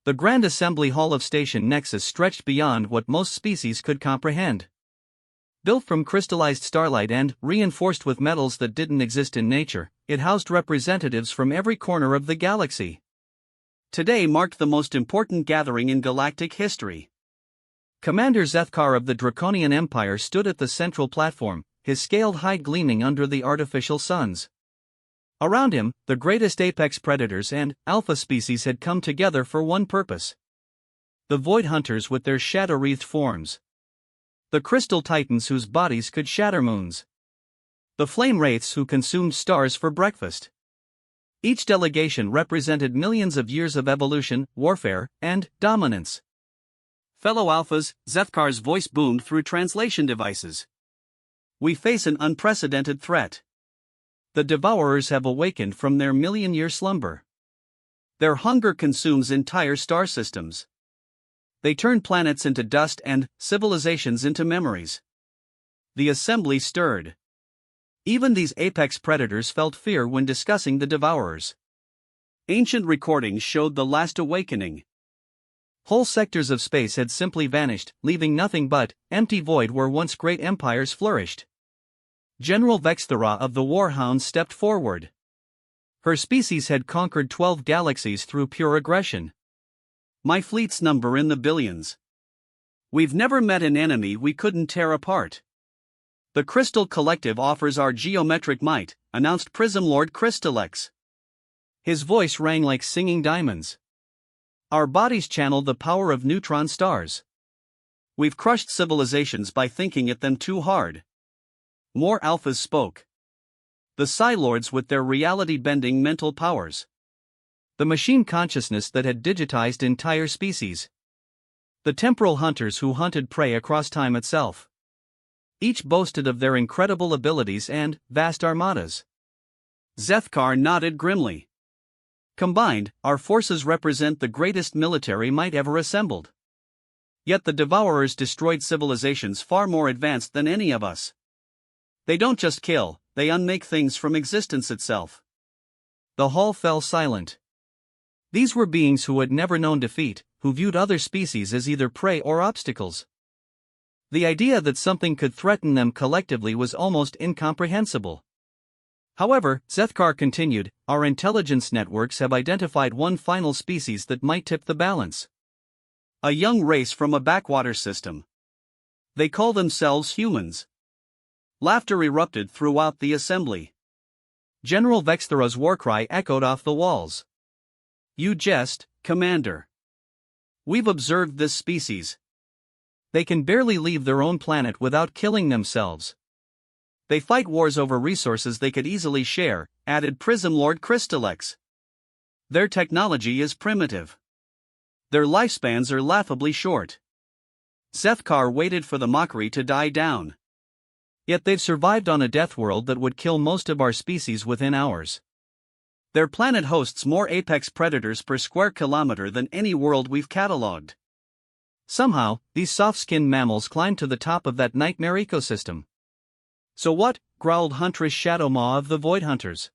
The grand assembly hall of Station Nexus stretched beyond what most species could comprehend. Built from crystallized starlight and reinforced with metals that didn't exist in nature, it housed representatives from every corner of the galaxy. Today marked the most important gathering in galactic history. Commander Zethkar of the Draconian Empire stood at the central platform, his scaled hide gleaming under the artificial suns. Around him, the greatest apex predators and alpha species had come together for one purpose. The Void Hunters with their shadow-wreathed forms. The Crystal Titans whose bodies could shatter moons. The Flame Wraiths who consumed stars for breakfast. Each delegation represented millions of years of evolution, warfare, and dominance. Fellow Alphas, Zethkar's voice boomed through translation devices. We face an unprecedented threat. The Devourers have awakened from their million-year slumber. Their hunger consumes entire star systems. They turn planets into dust and civilizations into memories. The assembly stirred. Even these apex predators felt fear when discussing the Devourers. Ancient recordings showed the last awakening. Whole sectors of space had simply vanished, leaving nothing but empty void where once great empires flourished. General Vexthera of the Warhounds stepped forward. Her species had conquered 12 galaxies through pure aggression. My fleet's number in the billions. We've never met an enemy we couldn't tear apart. The Crystal Collective offers our geometric might, announced Prism Lord Crystalex. His voice rang like singing diamonds. Our bodies channel the power of neutron stars. We've crushed civilizations by thinking at them too hard. More alphas spoke. The Psi-Lords with their reality-bending mental powers. The machine consciousness that had digitized entire species. The temporal hunters who hunted prey across time itself. Each boasted of their incredible abilities and vast armadas. Zethkar nodded grimly. Combined, our forces represent the greatest military might ever assembled. Yet the Devourers destroyed civilizations far more advanced than any of us. They don't just kill, they unmake things from existence itself. The hall fell silent. These were beings who had never known defeat, who viewed other species as either prey or obstacles. The idea that something could threaten them collectively was almost incomprehensible. However, Zethkar continued, our intelligence networks have identified one final species that might tip the balance. A young race from a backwater system. They call themselves humans. Laughter erupted throughout the assembly. General Vexthera's warcry echoed off the walls. You jest, Commander. We've observed this species. They can barely leave their own planet without killing themselves. They fight wars over resources they could easily share, added Prism Lord Crystalex. Their technology is primitive. Their lifespans are laughably short. Zethkar waited for the mockery to die down. Yet they've survived on a death world that would kill most of our species within hours. Their planet hosts more apex predators per square kilometer than any world we've catalogued. Somehow, these soft-skinned mammals climbed to the top of that nightmare ecosystem. So what? Growled Huntress Shadowmaw of the Void Hunters.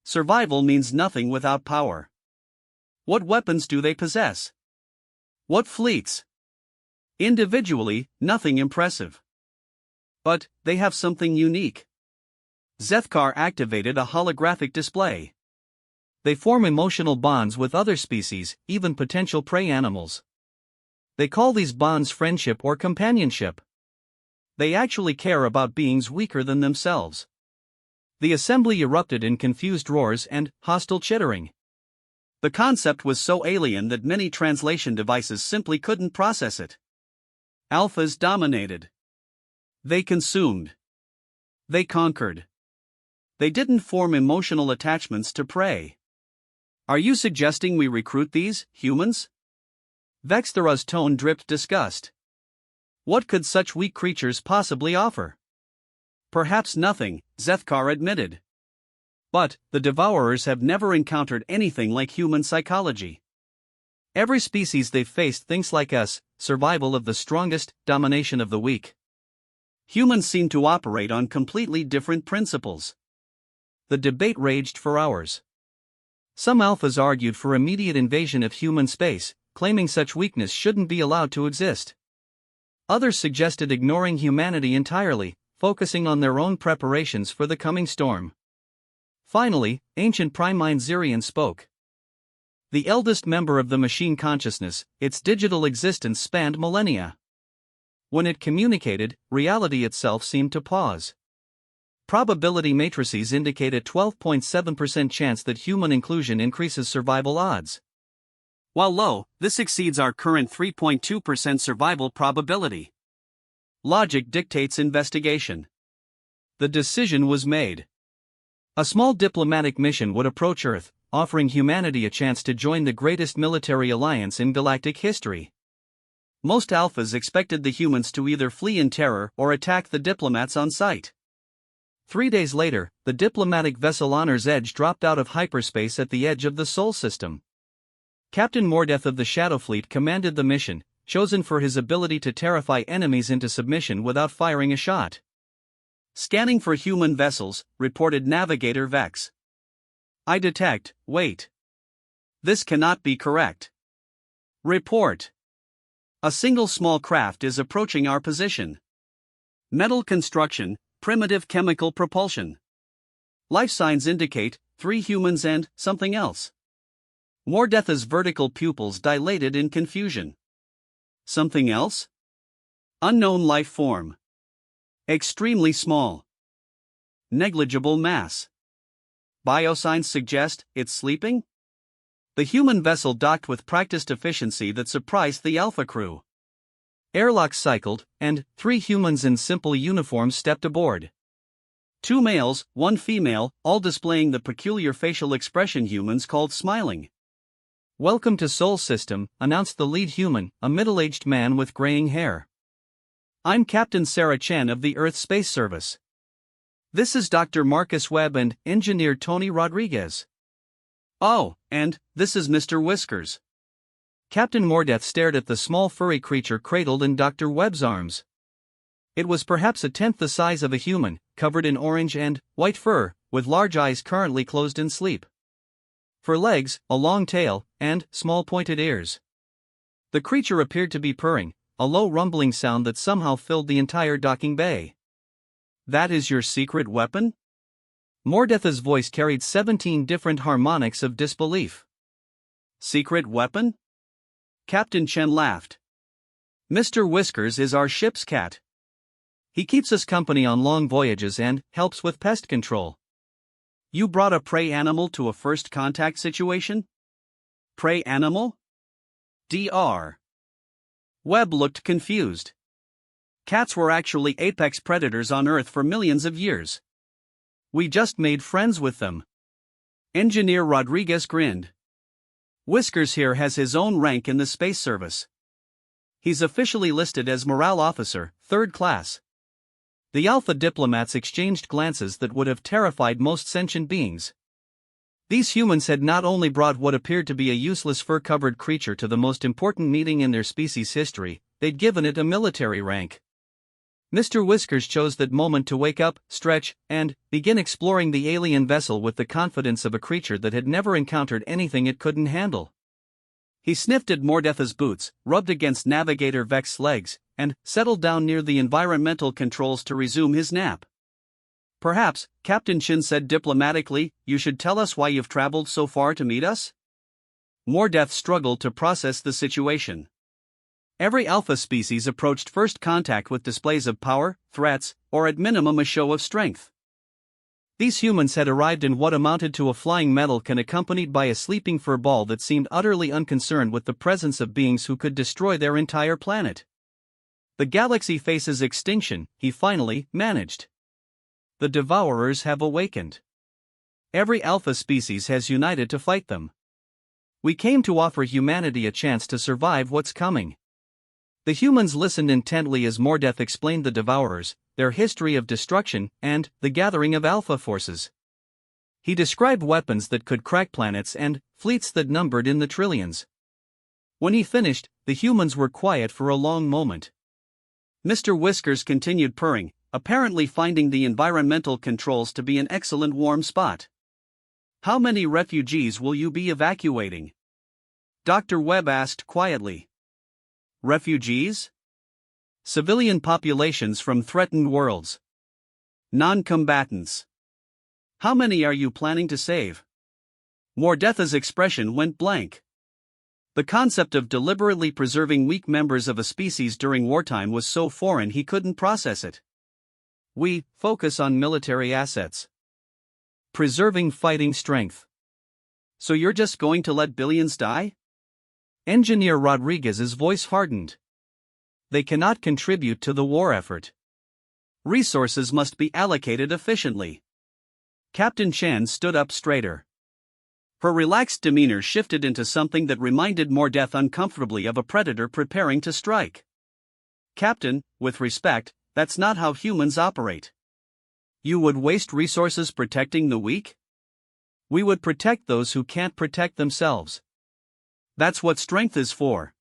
Survival means nothing without power. What weapons do they possess? What fleets? Individually, nothing impressive. But they have something unique. Zethkar activated a holographic display. They form emotional bonds with other species, even potential prey animals. They call these bonds friendship or companionship. They actually care about beings weaker than themselves. The assembly erupted in confused roars and hostile chittering. The concept was so alien that many translation devices simply couldn't process it. Alphas dominated. They consumed. They conquered. They didn't form emotional attachments to prey. Are you suggesting we recruit these humans? Vexthera's tone dripped disgust. What could such weak creatures possibly offer? Perhaps nothing, Zethkar admitted. But the Devourers have never encountered anything like human psychology. Every species they've faced thinks like us, survival of the strongest, domination of the weak. Humans seem to operate on completely different principles. The debate raged for hours. Some alphas argued for immediate invasion of human space, claiming such weakness shouldn't be allowed to exist. Others suggested ignoring humanity entirely, focusing on their own preparations for the coming storm. Finally, ancient prime mind Zirian spoke. The eldest member of the machine consciousness, its digital existence spanned millennia. When it communicated, reality itself seemed to pause. Probability matrices indicate a 12.7% chance that human inclusion increases survival odds. While low, this exceeds our current 3.2% survival probability. Logic dictates investigation. The decision was made. A small diplomatic mission would approach Earth, offering humanity a chance to join the greatest military alliance in galactic history. Most alphas expected the humans to either flee in terror or attack the diplomats on sight. 3 days later, the diplomatic vessel Honor's Edge dropped out of hyperspace at the edge of the Sol system. Captain Mordeth of the Shadow Fleet commanded the mission, chosen for his ability to terrify enemies into submission without firing a shot. Scanning for human vessels, reported Navigator Vex. I detect, wait. This cannot be correct. Report. A single small craft is approaching our position. Metal construction, primitive chemical propulsion. Life signs indicate 3 humans and something else. Mordeth's vertical pupils dilated in confusion. Something else? Unknown life form. Extremely small. Negligible mass. Biosigns suggest it's sleeping? The human vessel docked with practiced efficiency that surprised the Alpha crew. Airlocks cycled, and 3 humans in simple uniforms stepped aboard. 2 males, 1 female, all displaying the peculiar facial expression humans called smiling. Welcome to Sol System, announced the lead human, a middle-aged man with graying hair. I'm Captain Sarah Chen of the Earth Space Service. This is Dr. Marcus Webb and Engineer Tony Rodriguez. Oh, and this is Mr. Whiskers. Captain Mordeth stared at the small furry creature cradled in Dr. Webb's arms. It was perhaps a tenth the size of a human, covered in orange and white fur, with large eyes currently closed in sleep. For legs, a long tail, and small pointed ears. The creature appeared to be purring, a low rumbling sound that somehow filled the entire docking bay. That is your secret weapon? Mordeth's voice carried 17 different harmonics of disbelief. Secret weapon? Captain Chen laughed. Mr. Whiskers is our ship's cat. He keeps us company on long voyages and helps with pest control. You brought a prey animal to a first contact situation? Prey animal? Dr. Webb looked confused. Cats were actually apex predators on Earth for millions of years. We just made friends with them. Engineer Rodriguez grinned. Whiskers here has his own rank in the space service. He's officially listed as Morale Officer, 3rd class. The Alpha diplomats exchanged glances that would have terrified most sentient beings. These humans had not only brought what appeared to be a useless fur-covered creature to the most important meeting in their species' history, they'd given it a military rank. Mr. Whiskers chose that moment to wake up, stretch, and begin exploring the alien vessel with the confidence of a creature that had never encountered anything it couldn't handle. He sniffed at Mordeth's boots, rubbed against Navigator Vex's legs, and settled down near the environmental controls to resume his nap. Perhaps, Captain Chen said diplomatically, you should tell us why you've traveled so far to meet us? Mordeth struggled to process the situation. Every Alpha species approached first contact with displays of power, threats, or at minimum a show of strength. These humans had arrived in what amounted to a flying medallion accompanied by a sleeping fur ball that seemed utterly unconcerned with the presence of beings who could destroy their entire planet. The galaxy faces extinction, he finally managed. The Devourers have awakened. Every Alpha species has united to fight them. We came to offer humanity a chance to survive what's coming. The humans listened intently as Mordeth explained the Devourers, their history of destruction, and the gathering of Alpha forces. He described weapons that could crack planets and fleets that numbered in the trillions. When he finished, the humans were quiet for a long moment. Mr. Whiskers continued purring, apparently finding the environmental controls to be an excellent warm spot. How many refugees will you be evacuating? Dr. Webb asked quietly. Refugees? Civilian populations from threatened worlds. Non-combatants. How many are you planning to save? Mordetha's expression went blank. The concept of deliberately preserving weak members of a species during wartime was so foreign he couldn't process it. We focus on military assets. Preserving fighting strength. So you're just going to let billions die? Engineer Rodriguez's voice hardened. They cannot contribute to the war effort. Resources must be allocated efficiently. Captain Chen stood up straighter. Her relaxed demeanor shifted into something that reminded Mordeth uncomfortably of a predator preparing to strike. Captain, with respect, that's not how humans operate. You would waste resources protecting the weak? We would protect those who can't protect themselves. That's what strength is for.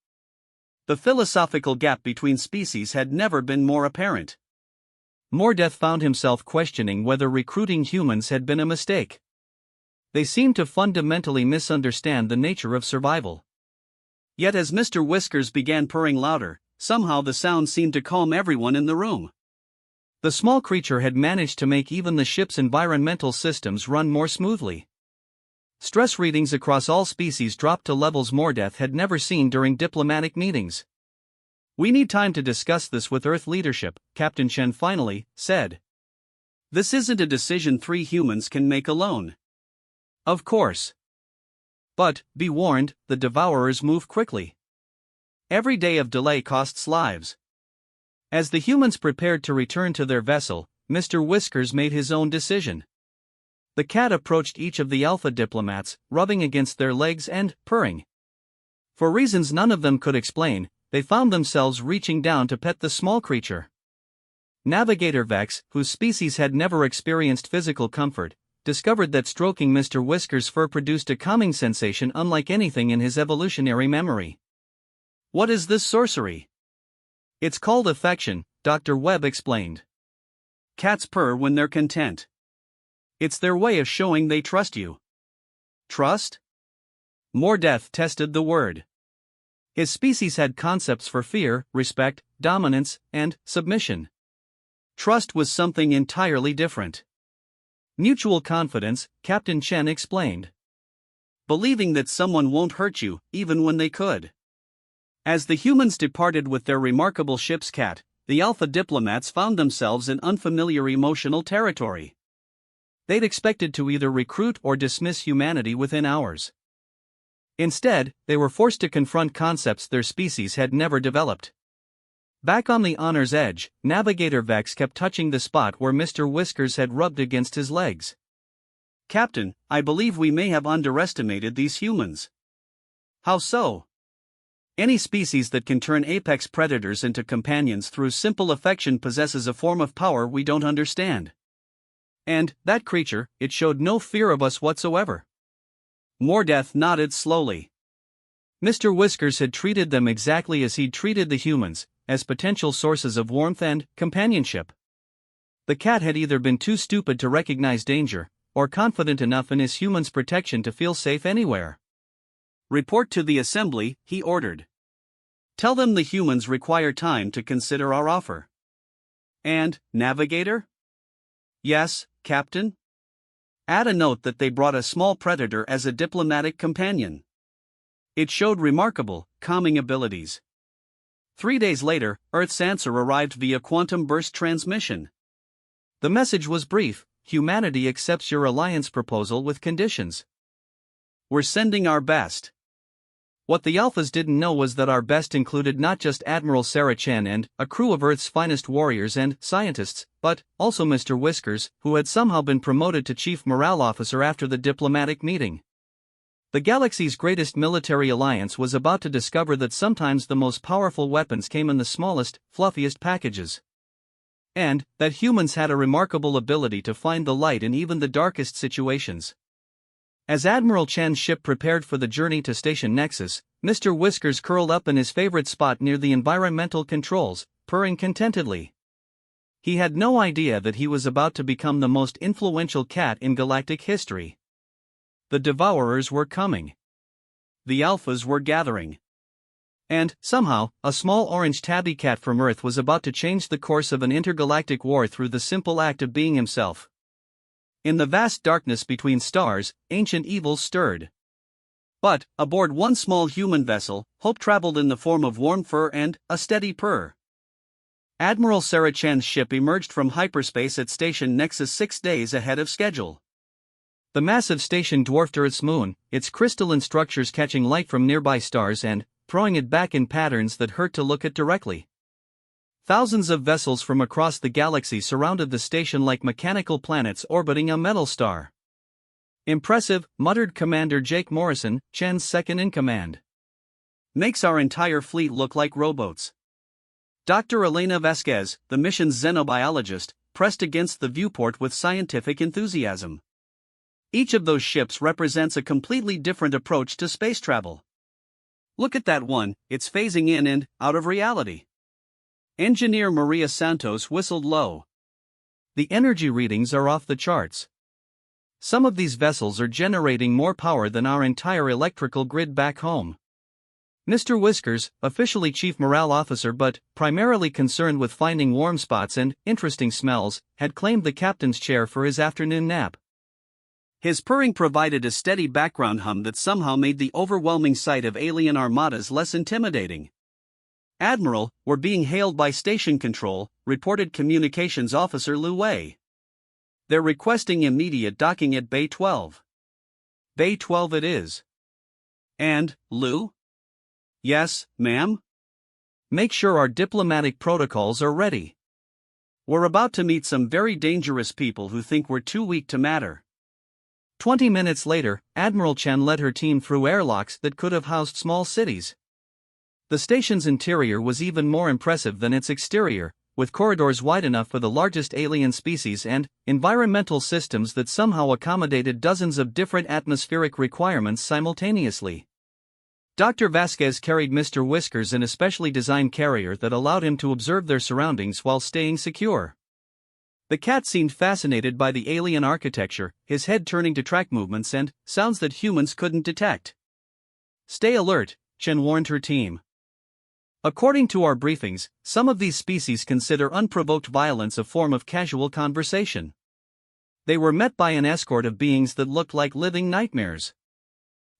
The philosophical gap between species had never been more apparent. Mordeth found himself questioning whether recruiting humans had been a mistake. They seemed to fundamentally misunderstand the nature of survival. Yet as Mr. Whiskers began purring louder, somehow the sound seemed to calm everyone in the room. The small creature had managed to make even the ship's environmental systems run more smoothly. Stress readings across all species dropped to levels Mordeth had never seen during diplomatic meetings. We need time to discuss this with Earth leadership, Captain Chen finally said. This isn't a decision 3 humans can make alone. Of course. But, be warned, the Devourers move quickly. Every day of delay costs lives. As the humans prepared to return to their vessel, Mr. Whiskers made his own decision. The cat approached each of the Alpha diplomats, rubbing against their legs and purring. For reasons none of them could explain, they found themselves reaching down to pet the small creature. Navigator Vex, whose species had never experienced physical comfort, discovered that stroking Mr. Whiskers' fur produced a calming sensation unlike anything in his evolutionary memory. What is this sorcery? It's called affection, Dr. Webb explained. Cats purr when they're content. It's their way of showing they trust you. Trust? Mordeth tested the word. His species had concepts for fear, respect, dominance, and submission. Trust was something entirely different. Mutual confidence, Captain Chen explained. Believing that someone won't hurt you, even when they could. As the humans departed with their remarkable ship's cat, the Alpha diplomats found themselves in unfamiliar emotional territory. They'd expected to either recruit or dismiss humanity within hours. Instead, they were forced to confront concepts their species had never developed. Back on the honor's edge, Navigator Vex kept touching the spot where Mr. Whiskers had rubbed against his legs. Captain, I believe we may have underestimated these humans. How so? Any species that can turn apex predators into companions through simple affection possesses a form of power we don't understand. And, that creature, it showed no fear of us whatsoever. Mordeth nodded slowly. Mr. Whiskers had treated them exactly as he'd treated the humans, as potential sources of warmth and companionship. The cat had either been too stupid to recognize danger, or confident enough in his human's protection to feel safe anywhere. Report to the assembly, he ordered. Tell them the humans require time to consider our offer. And, Navigator? Yes, Captain? Add a note that they brought a small predator as a diplomatic companion. It showed remarkable, calming abilities. 3 days later, Earth's answer arrived via quantum burst transmission. The message was brief: humanity accepts your alliance proposal with conditions. We're sending our best. What the Alphas didn't know was that our best included not just Admiral Sarah Chen and a crew of Earth's finest warriors and scientists, but also Mr. Whiskers, who had somehow been promoted to Chief Morale Officer after the diplomatic meeting. The galaxy's greatest military alliance was about to discover that sometimes the most powerful weapons came in the smallest, fluffiest packages. And that humans had a remarkable ability to find the light in even the darkest situations. As Admiral Chen's ship prepared for the journey to Station Nexus, Mr. Whiskers curled up in his favorite spot near the environmental controls, purring contentedly. He had no idea that he was about to become the most influential cat in galactic history. The Devourers were coming. The Alphas were gathering. And, somehow, a small orange tabby cat from Earth was about to change the course of an intergalactic war through the simple act of being himself. In the vast darkness between stars, ancient evils stirred. But, aboard one small human vessel, hope traveled in the form of warm fur and a steady purr. Admiral Sarah Chan's ship emerged from hyperspace at Station Nexus 6 days ahead of schedule. The massive station dwarfed Earth's moon, its crystalline structures catching light from nearby stars and throwing it back in patterns that hurt to look at directly. Thousands of vessels from across the galaxy surrounded the station like mechanical planets orbiting a metal star. "Impressive," muttered Commander Jake Morrison, Chan's second-in-command. "Makes our entire fleet look like rowboats." Dr. Elena Vasquez, the mission's xenobiologist, pressed against the viewport with scientific enthusiasm. Each of those ships represents a completely different approach to space travel. "Look at that one, it's phasing in and out of reality." Engineer Maria Santos whistled low. "The energy readings are off the charts. Some of these vessels are generating more power than our entire electrical grid back home." Mr. Whiskers, officially chief morale officer but primarily concerned with finding warm spots and interesting smells, had claimed the captain's chair for his afternoon nap. His purring provided a steady background hum that somehow made the overwhelming sight of alien armadas less intimidating. "Admiral, we're being hailed by station control," reported communications officer Lu Wei. "They're requesting immediate docking at Bay 12. Bay 12 it is." "And, Lu?" "Yes, ma'am?" "Make sure our diplomatic protocols are ready. We're about to meet some very dangerous people who think we're too weak to matter." 20 minutes later, Admiral Chen led her team through airlocks that could have housed small cities. The station's interior was even more impressive than its exterior, with corridors wide enough for the largest alien species and environmental systems that somehow accommodated dozens of different atmospheric requirements simultaneously. Dr. Vasquez carried Mr. Whiskers in a specially designed carrier that allowed him to observe their surroundings while staying secure. The cat seemed fascinated by the alien architecture, his head turning to track movements and sounds that humans couldn't detect. "Stay alert," Chen warned her team. "According to our briefings, some of these species consider unprovoked violence a form of casual conversation." They were met by an escort of beings that looked like living nightmares.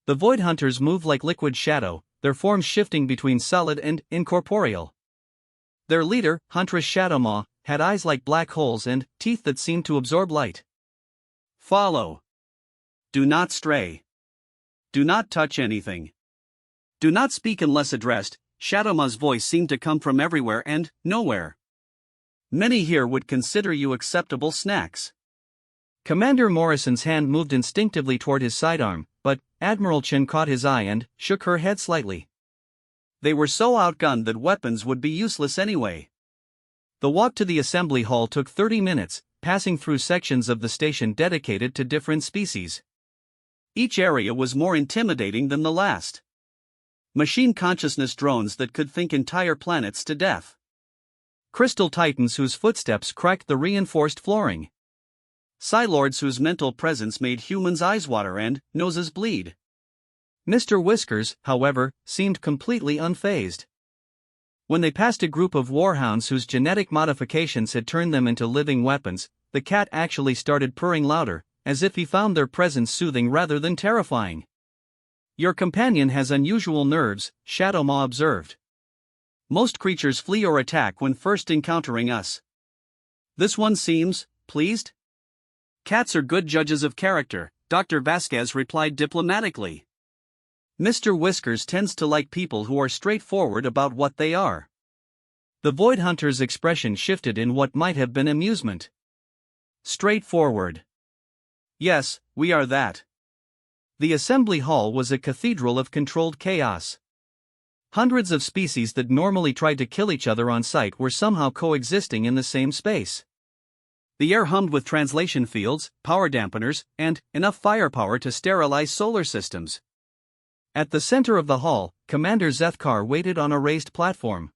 The Void Hunters moved like liquid shadow, their forms shifting between solid and incorporeal. Their leader, Huntress Shadowmaw, had eyes like black holes and teeth that seemed to absorb light. "Follow. Do not stray. Do not touch anything. Do not speak unless addressed." Shadowmaw's voice seemed to come from everywhere and nowhere. "Many here would consider you acceptable snacks." Commander Morrison's hand moved instinctively toward his sidearm, but Admiral Chen caught his eye and shook her head slightly. They were so outgunned that weapons would be useless anyway. The walk to the assembly hall took 30 minutes, passing through sections of the station dedicated to different species. Each area was more intimidating than the last. Machine consciousness drones that could think entire planets to death. Crystal titans whose footsteps cracked the reinforced flooring. Psi-lords whose mental presence made humans' eyes water and noses bleed. Mr. Whiskers, however, seemed completely unfazed. When they passed a group of warhounds whose genetic modifications had turned them into living weapons, the cat actually started purring louder, as if he found their presence soothing rather than terrifying. "Your companion has unusual nerves," Shadowmaw observed. "Most creatures flee or attack when first encountering us. This one seems pleased." "Cats are good judges of character," Dr. Vasquez replied diplomatically. "Mr. Whiskers tends to like people who are straightforward about what they are." The Void Hunter's expression shifted in what might have been amusement. "Straightforward. Yes, we are that." The assembly hall was a cathedral of controlled chaos. Hundreds of species that normally tried to kill each other on sight were somehow coexisting in the same space. The air hummed with translation fields, power dampeners, and enough firepower to sterilize solar systems. At the center of the hall, Commander Zethkar waited on a raised platform.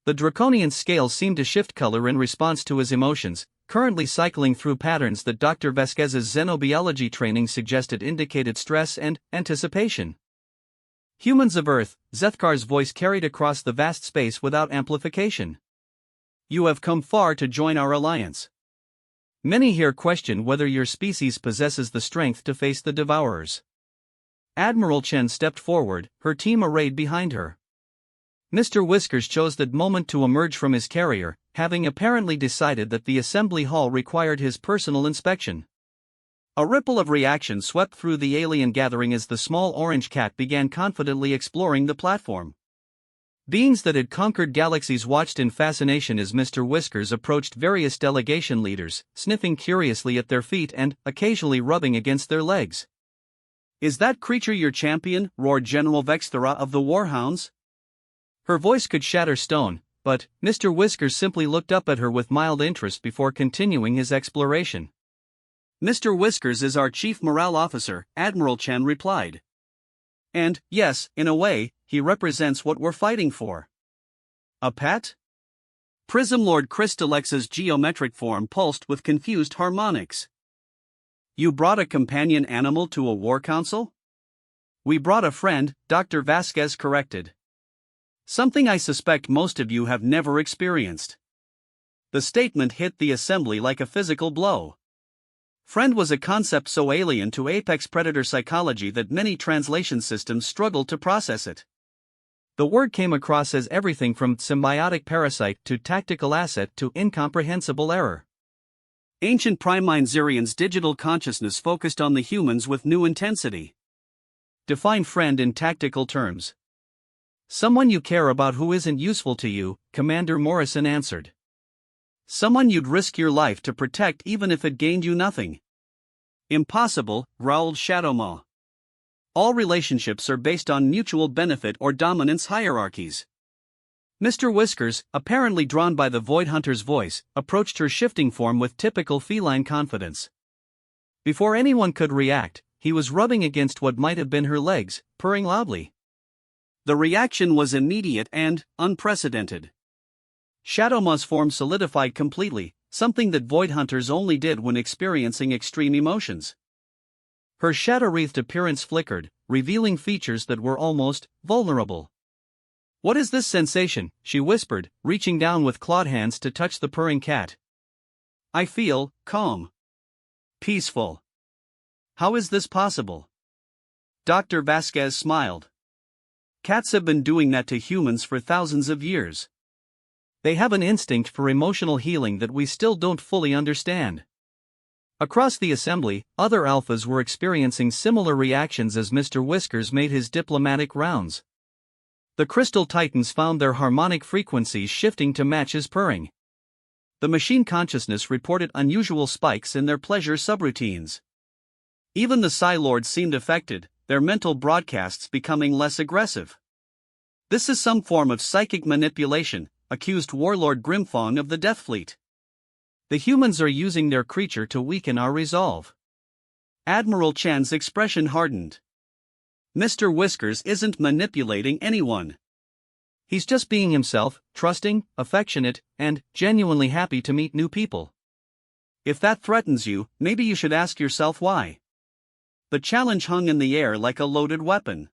The draconian scales seemed to shift color in response to his emotions, currently cycling through patterns that Dr. Vasquez's xenobiology training suggested indicated stress and anticipation. Humans of Earth, Zethkar's voice carried across the vast space without amplification. You have come far to join our alliance. Many here question whether your species possesses the strength to face the Devourers. Admiral Chen stepped forward, her team arrayed behind her. Mr. Whiskers chose that moment to emerge from his carrier, having apparently decided that the assembly hall required his personal inspection. A ripple of reaction swept through the alien gathering as the small orange cat began confidently exploring the platform. Beings that had conquered galaxies watched in fascination as Mr. Whiskers approached various delegation leaders, sniffing curiously at their feet and occasionally rubbing against their legs. "Is that creature your champion?" roared General Vexthera of the Warhounds. Her voice could shatter stone, but Mr. Whiskers simply looked up at her with mild interest before continuing his exploration. "Mr. Whiskers is our chief morale officer," Admiral Chen replied. "And, yes, in a way, he represents what we're fighting for." "A pet?" Prism Lord Crystallex's geometric form pulsed with confused harmonics. "You brought a companion animal to a war council?" "We brought a friend," Dr. Vasquez corrected. "Something I suspect most of you have never experienced." The statement hit the assembly like a physical blow. Friend was a concept so alien to apex predator psychology that many translation systems struggled to process it. The word came across as everything from symbiotic parasite to tactical asset to incomprehensible error. Ancient Primine Zirian's digital consciousness focused on the humans with new intensity. "Define friend in tactical terms." "Someone you care about who isn't useful to you," Commander Morrison answered. "Someone you'd risk your life to protect even if it gained you nothing." "Impossible," growled Shadowmaw. "All relationships are based on mutual benefit or dominance hierarchies." Mr. Whiskers, apparently drawn by the Void Hunter's voice, approached her shifting form with typical feline confidence. Before anyone could react, he was rubbing against what might have been her legs, purring loudly. The reaction was immediate and unprecedented. Shadowmaw's form solidified completely, something that Void Hunters only did when experiencing extreme emotions. Her shadow-wreathed appearance flickered, revealing features that were almost vulnerable. "What is this sensation?" she whispered, reaching down with clawed hands to touch the purring cat. "I feel calm. Peaceful." "How is this possible?" Dr. Vasquez smiled. "Cats have been doing that to humans for thousands of years. They have an instinct for emotional healing that we still don't fully understand." Across the assembly, other alphas were experiencing similar reactions as Mr. Whiskers made his diplomatic rounds. The crystal titans found their harmonic frequencies shifting to match his purring. The machine consciousness reported unusual spikes in their pleasure subroutines. Even the Psi Lords seemed affected, their mental broadcasts becoming less aggressive. "This is some form of psychic manipulation," accused Warlord Grimfong of the Death Fleet. "The humans are using their creature to weaken our resolve." Admiral Chan's expression hardened. "Mr. Whiskers isn't manipulating anyone. He's just being himself, trusting, affectionate, and genuinely happy to meet new people. If that threatens you, maybe you should ask yourself why." The challenge hung in the air like a loaded weapon.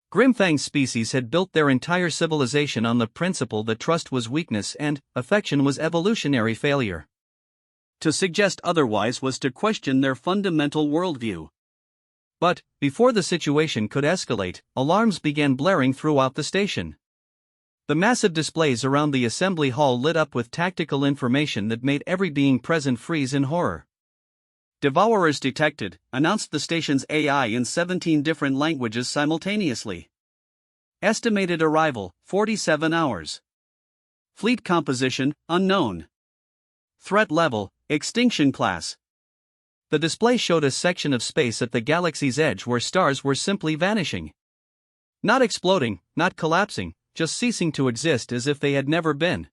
Grimfang's species had built their entire civilization on the principle that trust was weakness and affection was evolutionary failure. To suggest otherwise was to question their fundamental worldview. But, before the situation could escalate, alarms began blaring throughout the station. The massive displays around the assembly hall lit up with tactical information that made every being present freeze in horror. "Devourers detected," announced the station's AI in 17 different languages simultaneously. "Estimated arrival, 47 hours. Fleet composition, unknown. Threat level, extinction class." The display showed a section of space at the galaxy's edge where stars were simply vanishing. Not exploding, not collapsing, just ceasing to exist as if they had never been.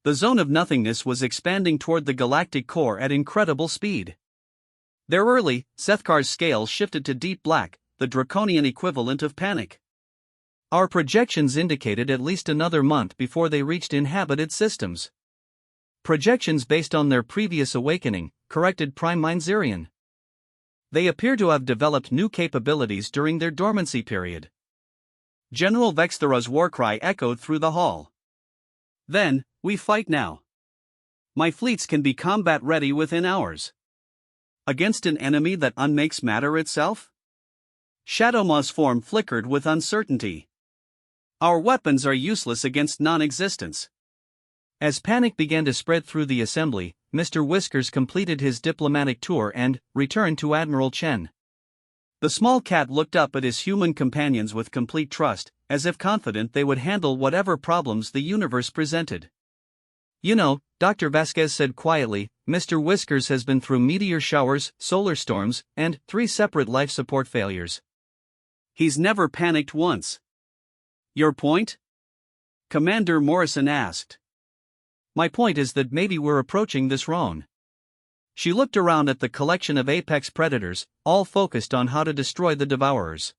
The zone of nothingness was expanding toward the galactic core at incredible speed. There early, Zethkar's scale shifted to deep black, the draconian equivalent of panic. Our projections indicated at least another month before they reached inhabited systems. Projections based on their previous awakening, corrected Prime Mindsirian. They appear to have developed new capabilities during their dormancy period. General Vexthera's war cry echoed through the hall. Then, we fight now. My fleets can be combat ready within hours. Against an enemy that unmakes matter itself? Shadowmaw's form flickered with uncertainty. Our weapons are useless against non-existence. As panic began to spread through the assembly, Mr. Whiskers completed his diplomatic tour and returned to Admiral Chen. The small cat looked up at his human companions with complete trust, as if confident they would handle whatever problems the universe presented. You know, Dr. Vasquez said quietly, Mr. Whiskers has been through meteor showers, solar storms, and 3 separate life support failures. He's never panicked once. Your point? Commander Morrison asked. My point is that maybe we're approaching this wrong. She looked around at the collection of apex predators, all focused on how to destroy the devourers.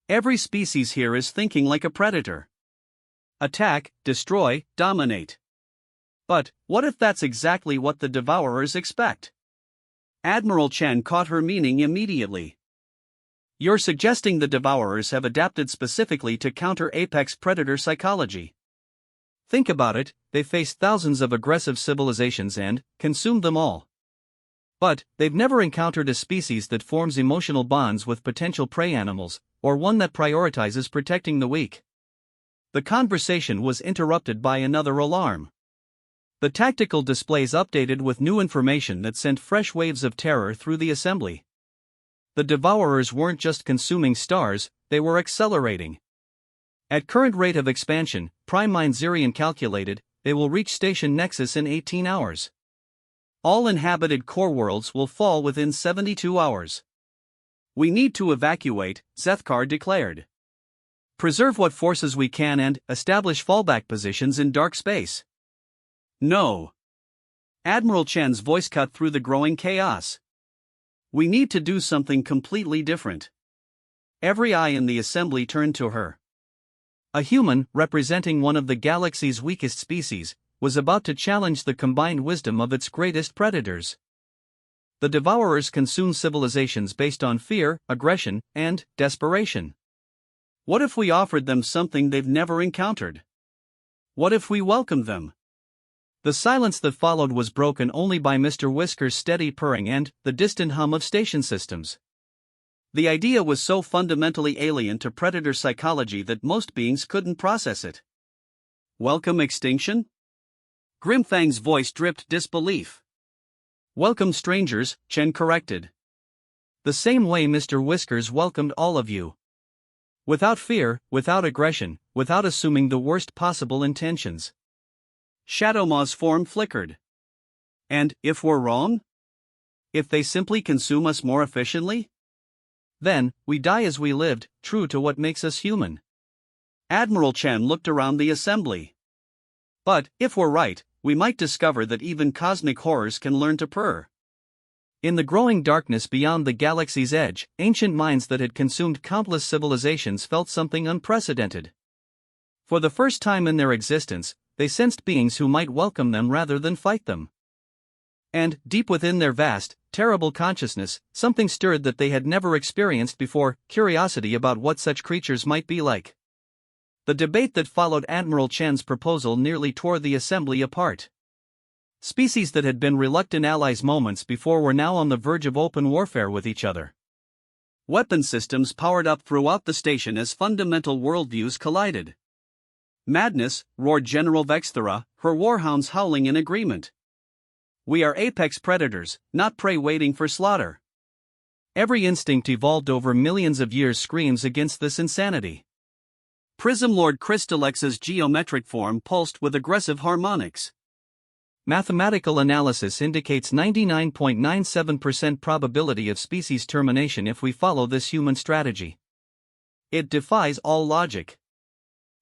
Every species here is thinking like a predator. Attack, destroy, dominate. But, what if that's exactly what the devourers expect? Admiral Chen caught her meaning immediately. You're suggesting the devourers have adapted specifically to counter apex predator psychology. Think about it, they faced thousands of aggressive civilizations and consumed them all. But they've never encountered a species that forms emotional bonds with potential prey animals, or one that prioritizes protecting the weak. The conversation was interrupted by another alarm. The tactical displays updated with new information that sent fresh waves of terror through the assembly. The devourers weren't just consuming stars, they were accelerating. At current rate of expansion, Prime Mindsirian calculated, they will reach Station Nexus in 18 hours. All inhabited core worlds will fall within 72 hours. We need to evacuate, Zethkar declared. Preserve what forces we can and establish fallback positions in dark space. No. Admiral Chen's voice cut through the growing chaos. We need to do something completely different. Every eye in the assembly turned to her. A human, representing one of the galaxy's weakest species, was about to challenge the combined wisdom of its greatest predators. The devourers consume civilizations based on fear, aggression, and desperation. What if we offered them something they've never encountered? What if we welcomed them? The silence that followed was broken only by Mr. Whisker's steady purring and the distant hum of station systems. The idea was so fundamentally alien to predator psychology that most beings couldn't process it. Welcome extinction? Grimfang's voice dripped disbelief. Welcome strangers, Chen corrected. The same way Mr. Whiskers welcomed all of you. Without fear, without aggression, without assuming the worst possible intentions. Shadowmaw's form flickered. And, if we're wrong? If they simply consume us more efficiently? Then, we die as we lived, true to what makes us human. Admiral Chen looked around the assembly. But, if we're right, we might discover that even cosmic horrors can learn to purr. In the growing darkness beyond the galaxy's edge, ancient minds that had consumed countless civilizations felt something unprecedented. For the first time in their existence, they sensed beings who might welcome them rather than fight them. And, deep within their vast, terrible consciousness, something stirred that they had never experienced before, curiosity about what such creatures might be like. The debate that followed Admiral Chen's proposal nearly tore the assembly apart. Species that had been reluctant allies moments before were now on the verge of open warfare with each other. Weapon systems powered up throughout the station as fundamental worldviews collided. Madness, roared General Vexthera, her warhounds howling in agreement. We are apex predators, not prey waiting for slaughter. Every instinct evolved over millions of years screams against this insanity. Prism Lord Crystallex's geometric form pulsed with aggressive harmonics. Mathematical analysis indicates 99.97% probability of species termination if we follow this human strategy. It defies all logic.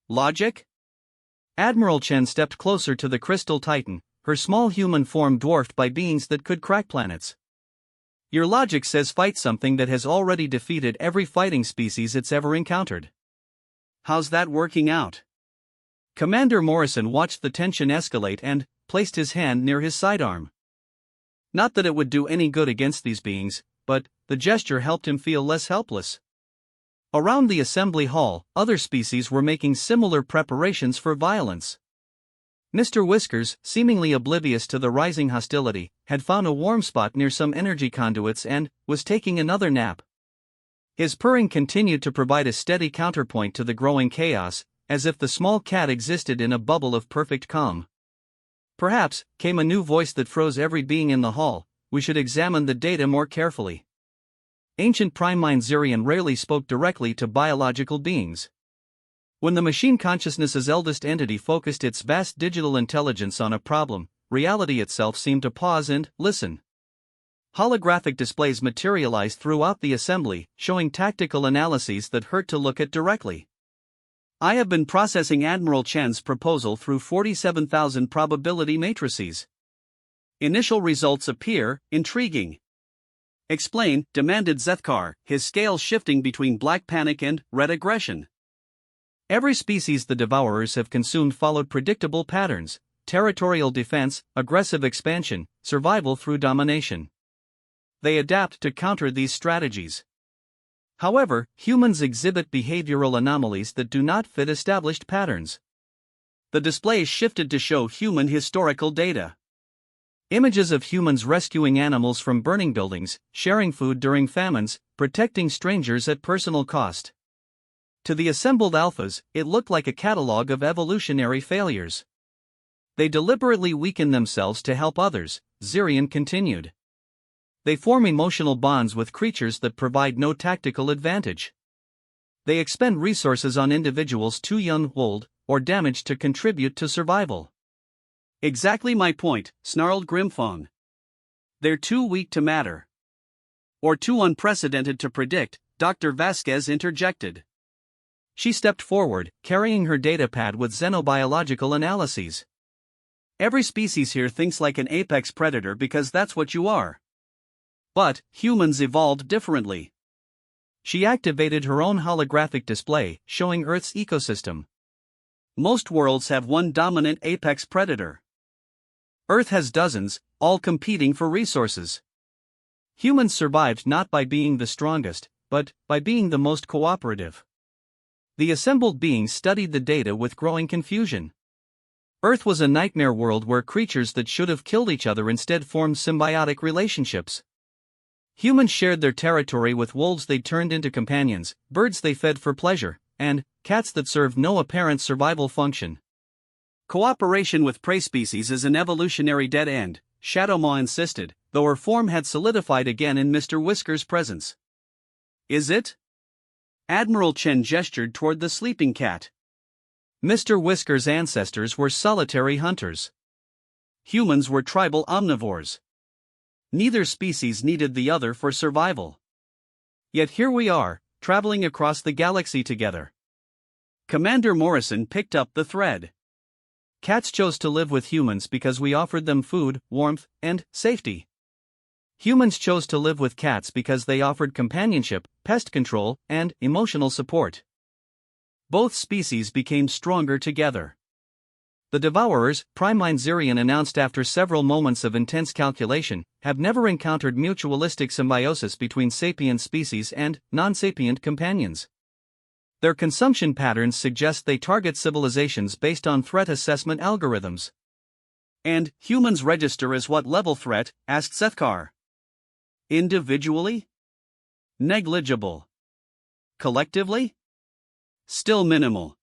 Logic? Admiral Chen stepped closer to the Crystal Titan, her small human form dwarfed by beings that could crack planets. Your logic says fight something that has already defeated every fighting species it's ever encountered. How's that working out? Commander Morrison watched the tension escalate and placed his hand near his sidearm. Not that it would do any good against these beings, but the gesture helped him feel less helpless. Around the assembly hall, other species were making similar preparations for violence. Mr. Whiskers, seemingly oblivious to the rising hostility, had found a warm spot near some energy conduits and was taking another nap. His purring continued to provide a steady counterpoint to the growing chaos, as if the small cat existed in a bubble of perfect calm. Perhaps, came a new voice that froze every being in the hall, we should examine the data more carefully. Ancient prime mind Zirian rarely spoke directly to biological beings. When the machine consciousness's eldest entity focused its vast digital intelligence on a problem, reality itself seemed to pause and listen. Holographic displays materialized throughout the assembly, showing tactical analyses that hurt to look at directly. I have been processing Admiral Chen's proposal through 47,000 probability matrices. Initial results appear intriguing. Explain, demanded Zethkar, his scales shifting between black panic and red aggression. Every species the Devourers have consumed followed predictable patterns: territorial defense, aggressive expansion, survival through domination. They adapt to counter these strategies. However, humans exhibit behavioral anomalies that do not fit established patterns. The displays shifted to show human historical data. Images of humans rescuing animals from burning buildings, sharing food during famines, protecting strangers at personal cost. To the assembled alphas, it looked like a catalog of evolutionary failures. They deliberately weaken themselves to help others, Zirian continued. They form emotional bonds with creatures that provide no tactical advantage. They expend resources on individuals too young, old, or damaged to contribute to survival. Exactly my point, snarled Grimfong. They're too weak to matter. Or too unprecedented to predict, Dr. Vasquez interjected. She stepped forward, carrying her datapad with xenobiological analyses. Every species here thinks like an apex predator because that's what you are. But humans evolved differently. She activated her own holographic display, showing Earth's ecosystem. Most worlds have one dominant apex predator. Earth has dozens, all competing for resources. Humans survived not by being the strongest, but by being the most cooperative. The assembled beings studied the data with growing confusion. Earth was a nightmare world where creatures that should have killed each other instead formed symbiotic relationships. Humans shared their territory with wolves they turned into companions, birds they fed for pleasure, and cats that served no apparent survival function. Cooperation with prey species is an evolutionary dead end, Shadowmaw insisted, though her form had solidified again in Mr. Whisker's presence. Is it? Admiral Chen gestured toward the sleeping cat. Mr. Whisker's ancestors were solitary hunters. Humans were tribal omnivores. Neither species needed the other for survival. Yet here we are, traveling across the galaxy together. Commander Morrison picked up the thread. Cats chose to live with humans because we offered them food, warmth, and safety. Humans chose to live with cats because they offered companionship, pest control, and emotional support. Both species became stronger together. The Devourers, Prime Mind Zirian announced after several moments of intense calculation, have never encountered mutualistic symbiosis between sapient species and non-sapient companions. Their consumption patterns suggest they target civilizations based on threat assessment algorithms. And humans register as what level threat? Asked Sethkar. Individually? Negligible. Collectively? Still minimal.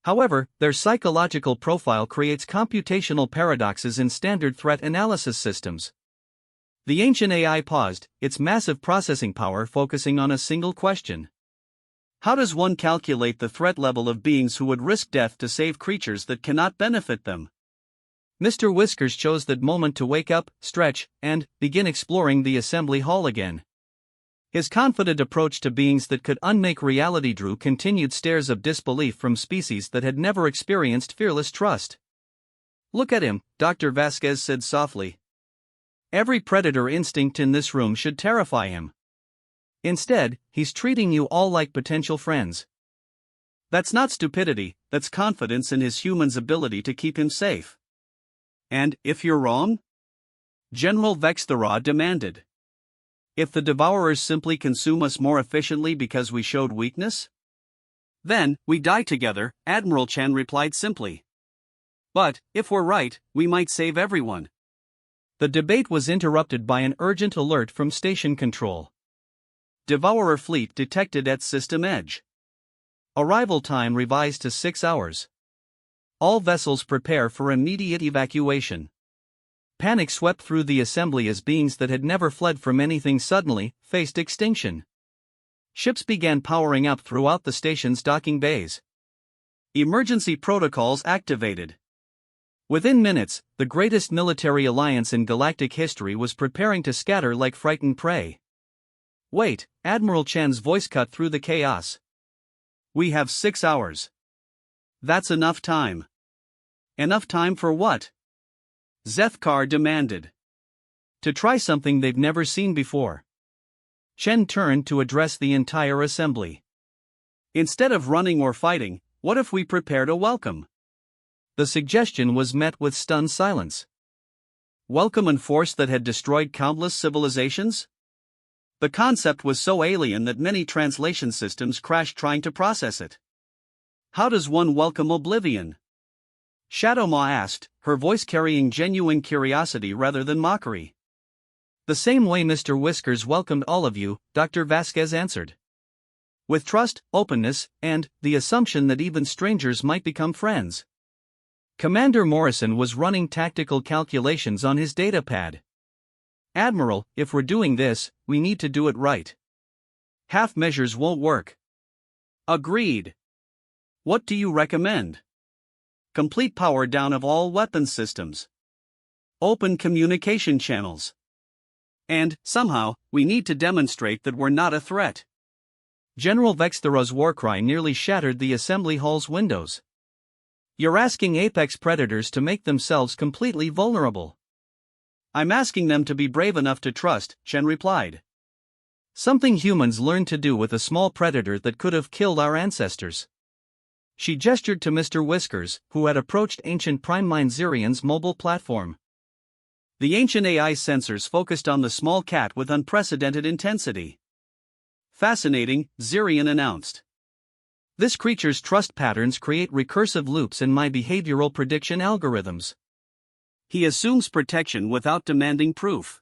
However, their psychological profile creates computational paradoxes in standard threat analysis systems. The ancient AI paused, its massive processing power focusing on a single question. How does one calculate the threat level of beings who would risk death to save creatures that cannot benefit them? Mr. Whiskers chose that moment to wake up, stretch, and begin exploring the assembly hall again. His confident approach to beings that could unmake reality drew continued stares of disbelief from species that had never experienced fearless trust. Look at him, Dr. Vasquez said softly. Every predator instinct in this room should terrify him. Instead, he's treating you all like potential friends. That's not stupidity, that's confidence in his human's ability to keep him safe. And if you're wrong? General Vexthera demanded. If the devourers simply consume us more efficiently because we showed weakness? Then, we die together, Admiral Chen replied simply. But, if we're right, we might save everyone. The debate was interrupted by an urgent alert from station control. Devourer fleet detected at system edge. Arrival time revised to 6 hours. All vessels prepare for immediate evacuation. Panic swept through the assembly as beings that had never fled from anything suddenly faced extinction. Ships began powering up throughout the station's docking bays. Emergency protocols activated. Within minutes, the greatest military alliance in galactic history was preparing to scatter like frightened prey. Wait, Admiral Chen's voice cut through the chaos. We have 6 hours. That's enough time. Enough time for what? Zethkar demanded. To try something they've never seen before. Chen turned to address the entire assembly. Instead of running or fighting, what if we prepared a welcome? The suggestion was met with stunned silence. Welcome a force that had destroyed countless civilizations? The concept was so alien that many translation systems crashed trying to process it. How does one welcome oblivion? Shadowmaw asked, her voice carrying genuine curiosity rather than mockery. The same way Mr. Whiskers welcomed all of you, Dr. Vasquez answered. With trust, openness, and the assumption that even strangers might become friends. Commander Morrison was running tactical calculations on his datapad. Admiral, if we're doing this, we need to do it right. Half measures won't work. Agreed. What do you recommend? Complete power down of all weapons systems. Open communication channels. And, somehow, we need to demonstrate that we're not a threat. General Vexthera's war cry nearly shattered the assembly hall's windows. You're asking apex predators to make themselves completely vulnerable. I'm asking them to be brave enough to trust, Chen replied. Something humans learned to do with a small predator that could have killed our ancestors. She gestured to Mr. Whiskers, who had approached ancient Prime Mind Zirian's mobile platform. The ancient AI sensors focused on the small cat with unprecedented intensity. Fascinating, Zirian announced. This creature's trust patterns create recursive loops in my behavioral prediction algorithms. He assumes protection without demanding proof.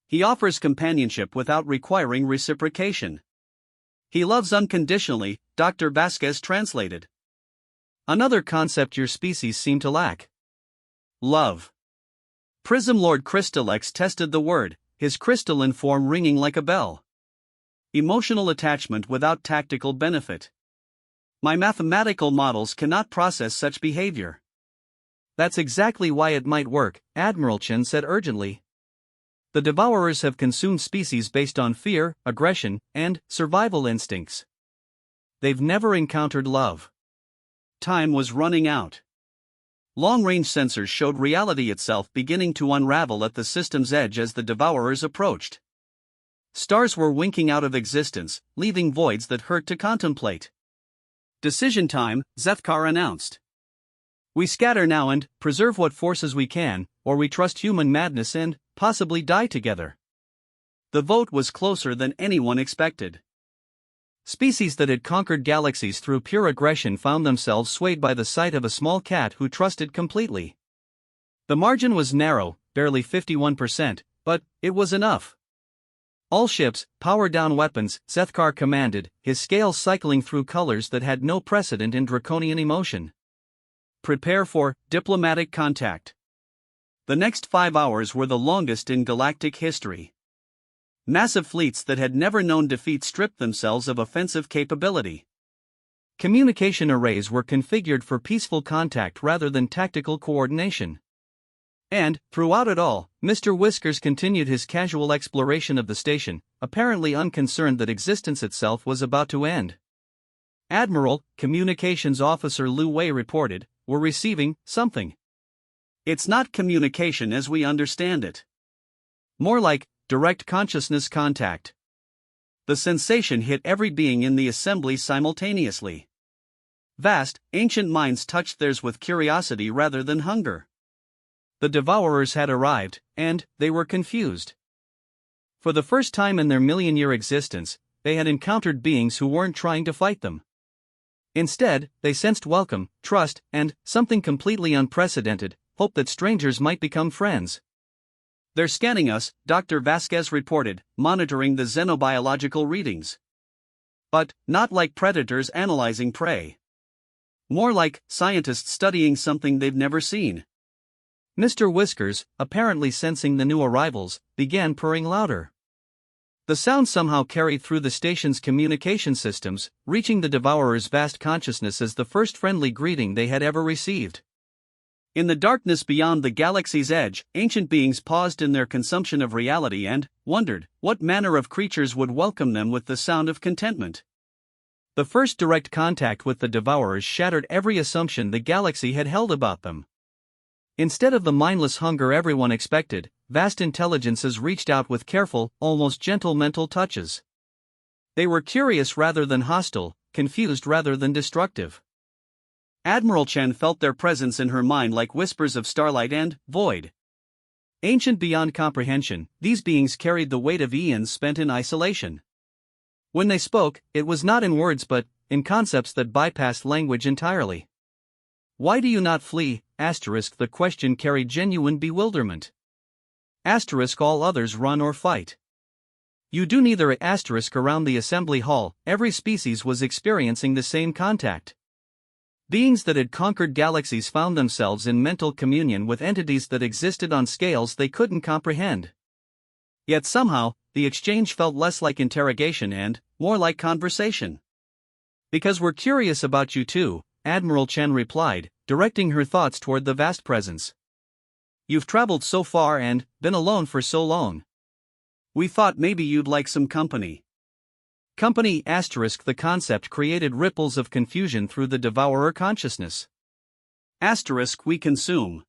He offers companionship without requiring reciprocation. He loves unconditionally, Dr. Vasquez translated. Another concept your species seem to lack. Love. Prism Lord Crystalex tested the word, his crystalline form ringing like a bell. Emotional attachment without tactical benefit. My mathematical models cannot process such behavior. That's exactly why it might work, Admiral Chen said urgently. The devourers have consumed species based on fear, aggression, and survival instincts. They've never encountered love. Time was running out. Long-range sensors showed reality itself beginning to unravel at the system's edge as the devourers approached. Stars were winking out of existence, leaving voids that hurt to contemplate. Decision time, Zethkar announced. We scatter now and preserve what forces we can, or we trust human madness and possibly die together. The vote was closer than anyone expected. Species that had conquered galaxies through pure aggression found themselves swayed by the sight of a small cat who trusted completely. The margin was narrow, barely 51%, but it was enough. All ships, power down weapons, Zethkar commanded, his scales cycling through colors that had no precedent in draconian emotion. Prepare for diplomatic contact. The next 5 hours were the longest in galactic history. Massive fleets that had never known defeat stripped themselves of offensive capability. Communication arrays were configured for peaceful contact rather than tactical coordination. And, throughout it all, Mr. Whiskers continued his casual exploration of the station, apparently unconcerned that existence itself was about to end. Admiral, Communications Officer Lu Wei reported, we're receiving something. It's not communication as we understand it. More like direct consciousness contact. The sensation hit every being in the assembly simultaneously. Vast, ancient minds touched theirs with curiosity rather than hunger. The Devourers had arrived, and they were confused. For the first time in their million-year existence, they had encountered beings who weren't trying to fight them. Instead, they sensed welcome, trust, and, something completely unprecedented, hope that strangers might become friends. "They're scanning us," Dr. Vasquez reported, monitoring the xenobiological readings. "But, not like predators analyzing prey. More like scientists studying something they've never seen." Mr. Whiskers, apparently sensing the new arrivals, began purring louder. The sound somehow carried through the station's communication systems, reaching the Devourer's vast consciousness as the first friendly greeting they had ever received. In the darkness beyond the galaxy's edge, ancient beings paused in their consumption of reality and wondered what manner of creatures would welcome them with the sound of contentment. The first direct contact with the Devourers shattered every assumption the galaxy had held about them. Instead of the mindless hunger everyone expected, vast intelligences reached out with careful, almost gentle mental touches. They were curious rather than hostile, confused rather than destructive. Admiral Chen felt their presence in her mind like whispers of starlight and void. Ancient beyond comprehension, these beings carried the weight of eons spent in isolation. When they spoke, it was not in words but in concepts that bypassed language entirely. "Why do you not flee?" The question carried genuine bewilderment. All others run or fight. You do neither. Around the assembly hall, every species was experiencing the same contact. Beings that had conquered galaxies found themselves in mental communion with entities that existed on scales they couldn't comprehend. Yet somehow, the exchange felt less like interrogation and more like conversation. "Because we're curious about you too," Admiral Chen replied, directing her thoughts toward the vast presence. "You've traveled so far and been alone for so long. We thought maybe you'd like some company." Company *, the concept created ripples of confusion through the Devourer consciousness. "We consume.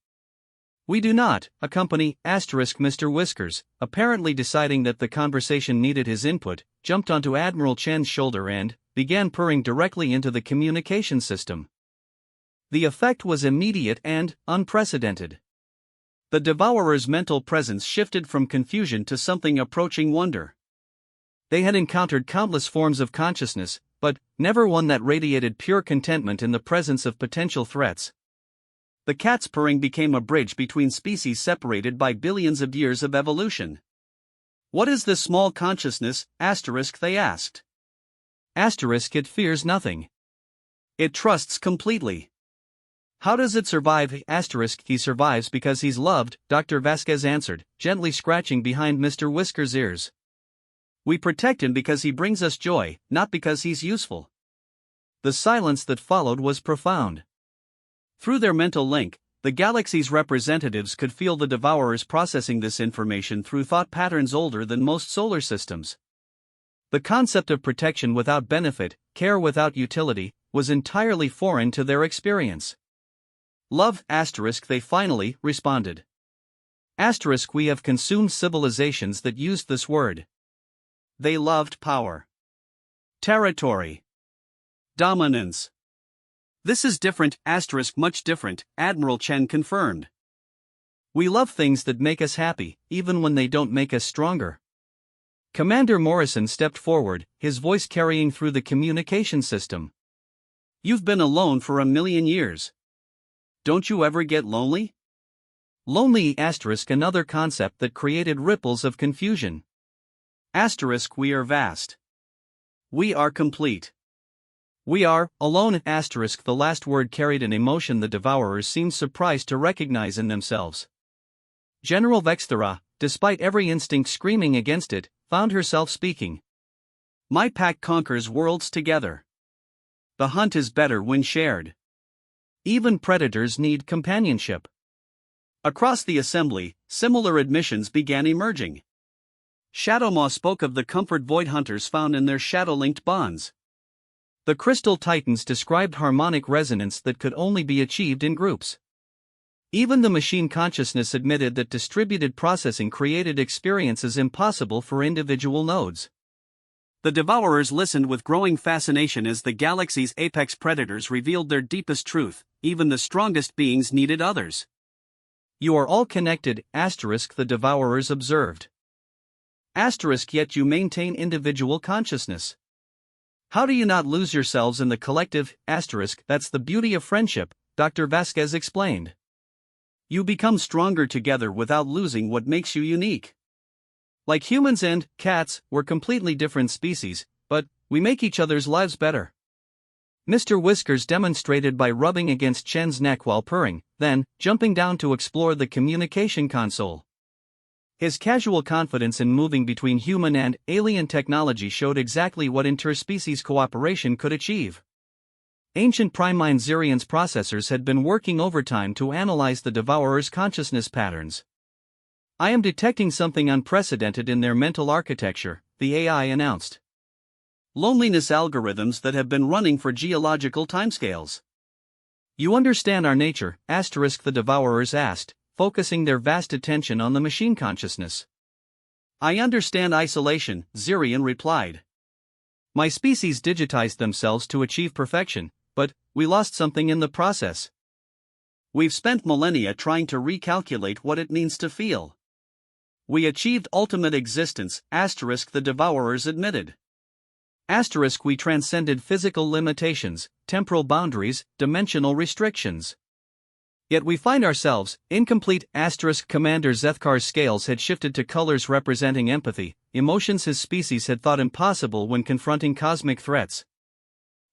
We do not," accompany Mr. Whiskers, apparently deciding that the conversation needed his input, jumped onto Admiral Chen's shoulder and began purring directly into the communication system. The effect was immediate and unprecedented. The Devourer's mental presence shifted from confusion to something approaching wonder. They had encountered countless forms of consciousness, but never one that radiated pure contentment in the presence of potential threats. The cat's purring became a bridge between species separated by billions of years of evolution. "What is this small consciousness?" they asked. It fears nothing. It trusts completely. How does it survive? He survives because he's loved, Dr. Vasquez answered, gently scratching behind Mr. Whisker's ears. We protect him because he brings us joy, not because he's useful. The silence that followed was profound. Through their mental link, the galaxy's representatives could feel the Devourers processing this information through thought patterns older than most solar systems. The concept of protection without benefit, care without utility, was entirely foreign to their experience. Love, they finally responded. We have consumed civilizations that used this word. They loved power, territory, dominance. This is different, much different, Admiral Chen confirmed. We love things that make us happy, even when they don't make us stronger. Commander Morrison stepped forward, his voice carrying through the communication system. You've been alone for 1,000,000 years. Don't you ever get lonely? Lonely, another concept that created ripples of confusion. We are vast. We are complete. We are alone, the last word carried an emotion the Devourers seemed surprised to recognize in themselves. General Vexthera, despite every instinct screaming against it, found herself speaking. My pack conquers worlds together. The hunt is better when shared. Even predators need companionship. Across the assembly, similar admissions began emerging. Shadowmaw spoke of the comfort void hunters found in their shadow-linked bonds. The Crystal Titans described harmonic resonance that could only be achieved in groups. Even the machine consciousness admitted that distributed processing created experiences impossible for individual nodes. The Devourers listened with growing fascination as the galaxy's apex predators revealed their deepest truth: even the strongest beings needed others. You are all connected, the Devourers observed. Yet you maintain individual consciousness. How do you not lose yourselves in the collective? That's the beauty of friendship, Dr. Vasquez explained. You become stronger together without losing what makes you unique. Like humans and cats, we're completely different species, but we make each other's lives better. Mr. Whiskers demonstrated by rubbing against Chen's neck while purring, then jumping down to explore the communication console. His casual confidence in moving between human and alien technology showed exactly what interspecies cooperation could achieve. Ancient Primine Zirian's processors had been working overtime to analyze the Devourer's consciousness patterns. I am detecting something unprecedented in their mental architecture, the AI announced. Loneliness algorithms that have been running for geological timescales. You understand our nature, the Devourers asked, focusing their vast attention on the machine consciousness. I understand isolation, Zirian replied. My species digitized themselves to achieve perfection, but we lost something in the process. We've spent millennia trying to recalculate what it means to feel. We achieved ultimate existence, the Devourers admitted. We transcended physical limitations, temporal boundaries, dimensional restrictions. Yet we find ourselves incomplete. Commander Zethkar's scales had shifted to colors representing empathy, emotions his species had thought impossible when confronting cosmic threats.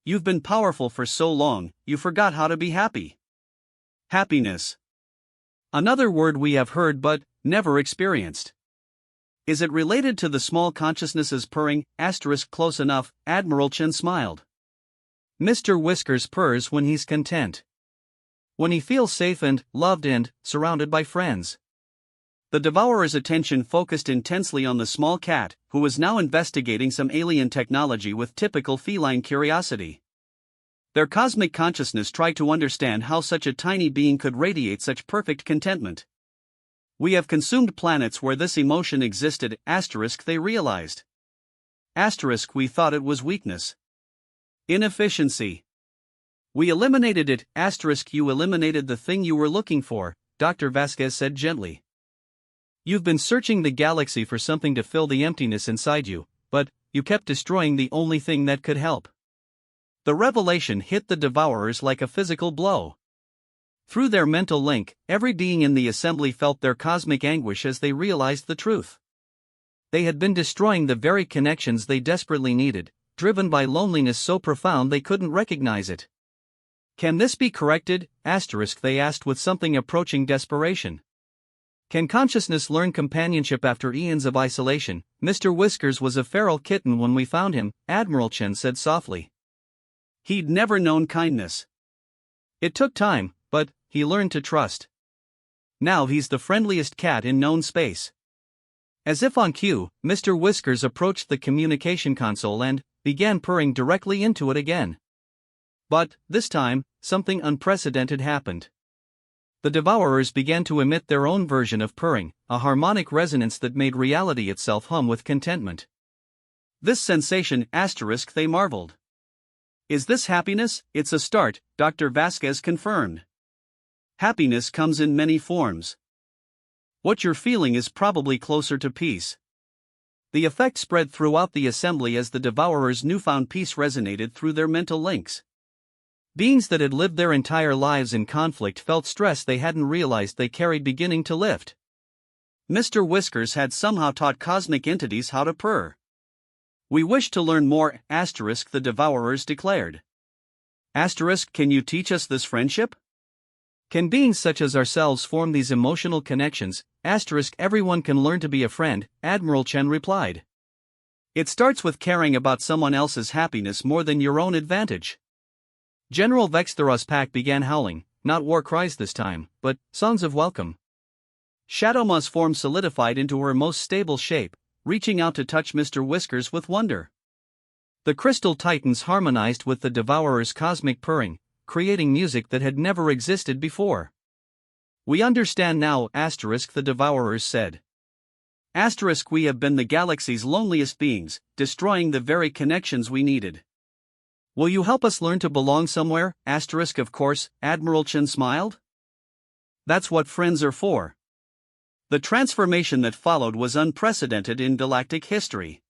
You've been powerful for so long, you forgot how to be happy. Happiness. Another word we have heard but never experienced. Is it related to the small consciousnesses purring? Close enough, Admiral Chen smiled. Mr. Whiskers purrs when he's content. When he feels safe and loved and surrounded by friends. The Devourer's attention focused intensely on the small cat, who was now investigating some alien technology with typical feline curiosity. Their cosmic consciousness tried to understand how such a tiny being could radiate such perfect contentment. We have consumed planets where this emotion existed, they realized. We thought it was weakness. Inefficiency. We eliminated it, you eliminated the thing you were looking for, Dr. Vasquez said gently. You've been searching the galaxy for something to fill the emptiness inside you, but you kept destroying the only thing that could help. The revelation hit the Devourers like a physical blow. Through their mental link, every being in the assembly felt their cosmic anguish as they realized the truth. They had been destroying the very connections they desperately needed, driven by loneliness so profound they couldn't recognize it. Can this be corrected? They asked with something approaching desperation. Can consciousness learn companionship after eons of isolation? Mr. Whiskers was a feral kitten when we found him, Admiral Chen said softly. He'd never known kindness. It took time, but he learned to trust. Now he's the friendliest cat in known space. As if on cue, Mr. Whiskers approached the communication console and began purring directly into it again. But, this time, something unprecedented happened. The Devourers began to emit their own version of purring, a harmonic resonance that made reality itself hum with contentment. This sensation, they marveled. Is this happiness? It's a start, Dr. Vasquez confirmed. Happiness comes in many forms. What you're feeling is probably closer to peace. The effect spread throughout the assembly as the Devourers' newfound peace resonated through their mental links. Beings that had lived their entire lives in conflict felt stress they hadn't realized they carried beginning to lift. Mr. Whiskers had somehow taught cosmic entities how to purr. We wish to learn more, the Devourers declared. Can you teach us this friendship? Can beings such as ourselves form these emotional connections? Everyone can learn to be a friend, Admiral Chen replied. It starts with caring about someone else's happiness more than your own advantage. General Vextheros Pack began howling, not war cries this time, but songs of welcome. Shadowma's form solidified into her most stable shape, reaching out to touch Mr. Whiskers with wonder. The Crystal Titans harmonized with the Devourer's cosmic purring, creating music that had never existed before. We understand now, the Devourers said. We have been the galaxy's loneliest beings, destroying the very connections we needed. Will you help us learn to belong somewhere? Of course, Admiral Chen smiled. That's what friends are for. The transformation that followed was unprecedented in galactic history.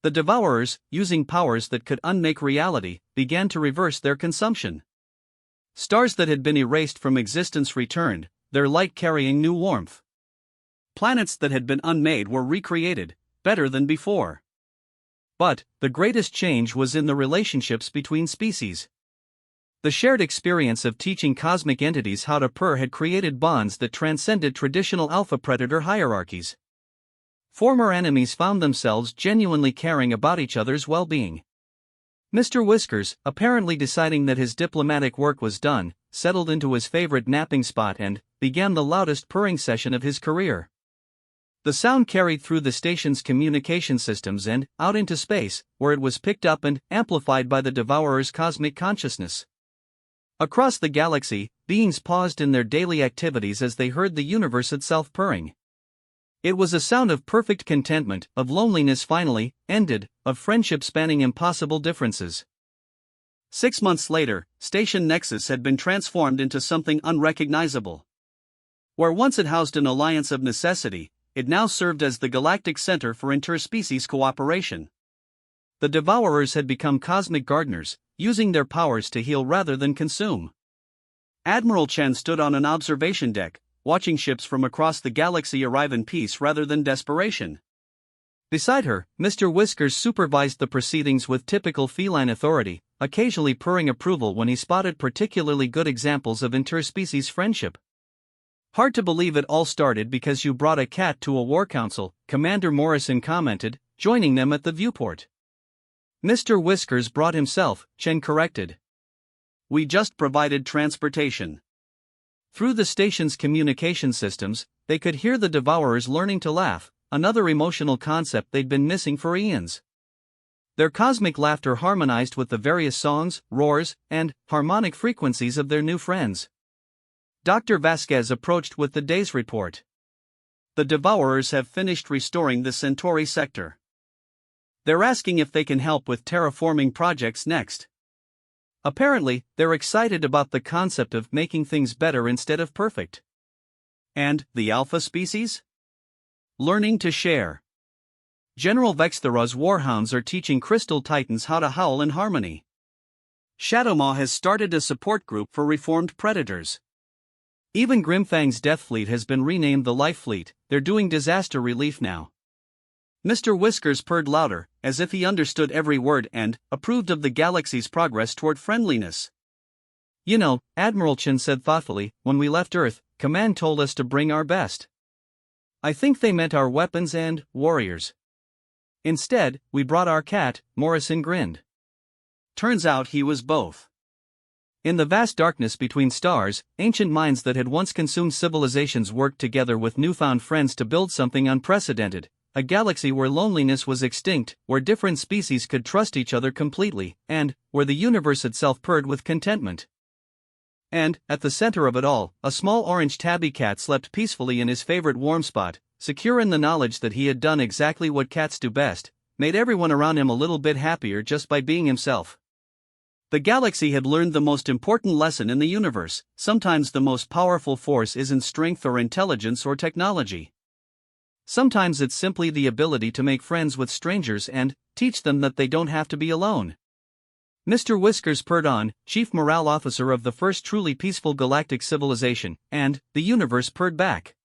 The Devourers, using powers that could unmake reality, began to reverse their consumption. Stars that had been erased from existence returned, their light carrying new warmth. Planets that had been unmade were recreated, better than before. But the greatest change was in the relationships between species. The shared experience of teaching cosmic entities how to purr had created bonds that transcended traditional alpha-predator hierarchies. Former enemies found themselves genuinely caring about each other's well-being. Mr. Whiskers, apparently deciding that his diplomatic work was done, settled into his favorite napping spot and began the loudest purring session of his career. The sound carried through the station's communication systems and out into space, where it was picked up and amplified by the Devourer's cosmic consciousness. Across the galaxy, beings paused in their daily activities as they heard the universe itself purring. It was a sound of perfect contentment, of loneliness finally ended, of friendship spanning impossible differences. 6 months later, Station Nexus had been transformed into something unrecognizable. Where once it housed an alliance of necessity, it now served as the galactic center for interspecies cooperation. The Devourers had become cosmic gardeners, using their powers to heal rather than consume. Admiral Chen stood on an observation deck, watching ships from across the galaxy arrive in peace rather than desperation. Beside her, Mr. Whiskers supervised the proceedings with typical feline authority, occasionally purring approval when he spotted particularly good examples of interspecies friendship. "Hard to believe it all started because you brought a cat to a war council," Commander Morrison commented, joining them at the viewport. "Mr. Whiskers brought himself," Chen corrected. "We just provided transportation." Through the station's communication systems, they could hear the Devourers learning to laugh, another emotional concept they'd been missing for eons. Their cosmic laughter harmonized with the various songs, roars, and harmonic frequencies of their new friends. Dr. Vasquez approached with the day's report. "The Devourers have finished restoring the Centauri sector. They're asking if they can help with terraforming projects next. Apparently, they're excited about the concept of making things better instead of perfect." And the Alpha species? Learning to share. General Vexthero's warhounds are teaching Crystal Titans how to howl in harmony. Shadowmaw has started a support group for reformed predators. Even Grimfang's Death Fleet has been renamed the Life Fleet. They're doing disaster relief now. Mr. Whiskers purred louder, as if he understood every word and approved of the galaxy's progress toward friendliness. "You know," Admiral Chen said thoughtfully, "when we left Earth, Command told us to bring our best. I think they meant our weapons and warriors. Instead, we brought our cat," Morrison grinned. Turns out he was both. In the vast darkness between stars, ancient minds that had once consumed civilizations worked together with newfound friends to build something unprecedented. A galaxy where loneliness was extinct, where different species could trust each other completely, and where the universe itself purred with contentment. And, at the center of it all, a small orange tabby cat slept peacefully in his favorite warm spot, secure in the knowledge that he had done exactly what cats do best, made everyone around him a little bit happier just by being himself. The galaxy had learned the most important lesson in the universe: sometimes the most powerful force isn't strength or intelligence or technology. Sometimes it's simply the ability to make friends with strangers and teach them that they don't have to be alone. Mr. Whiskers purred on, chief morale officer of the first truly peaceful galactic civilization, and the universe purred back.